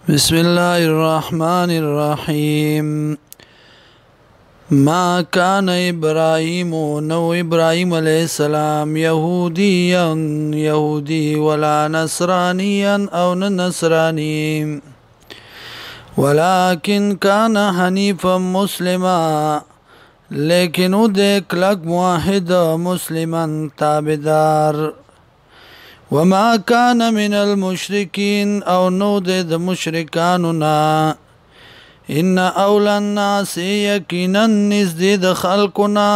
بسم الله الرحمن الرحيم ما كان إبراهيم نو إبراهيم عليه السلام يهودي ولا نصرانيا أو نصراني ولكن كان حنيفا مسلما لیکن او د کلک موحد مسلمان تابعدار وما كان من المشركين او نو د مشرکاننا ان اول الناس یقینا نزد د خلقنا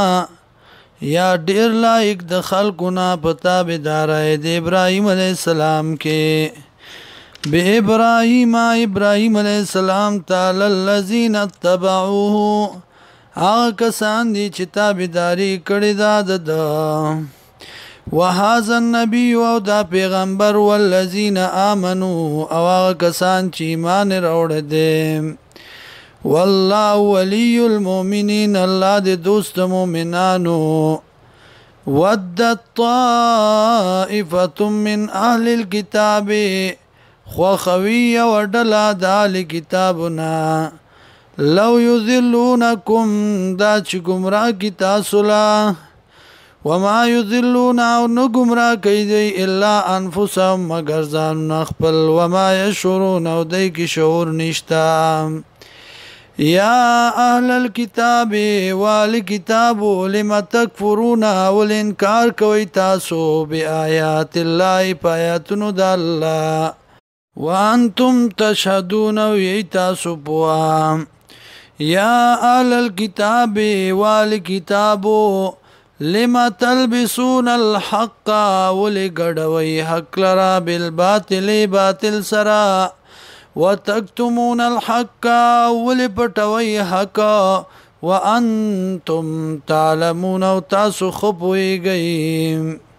یا ډیر لایک د خلقنا په تابعدارای د ابراهيم عليه السلام کې به ابراهيم عليه السلام تعالی الذين اتبعوه هغه کسان دي چې تابعداري کړې ده د وهذا النبي او دا پیغمبر والذین آمنوا او هغه کسان چې ایمان راوړل دي والله ولي المؤمنین الله د دوست مؤمنانو ودت طائفه من اهل الكتاب خو خوي ودلا د اهل کتابنا لو یذلونکم دا چې گمراه کی تاسو لا وما یذلون او نو گمراه کوي الا انفسهم مگر ځان خپل وما یشعرون او دای کی شعور نشتا یا اهل الكتاب والکتاب لم تکفرون والانکار کوي تاسو بیاات الله پایاتونو د الله وانتم تشهدون ویتاسو بوا یا اهل الكتاب والکتاب لما تلبسون الحق ولګډوي حق لرا بالباطل باطل سرا وتكتمون الحق ولپټوي حق وانتم تعلمون او تاسو خو پويږئ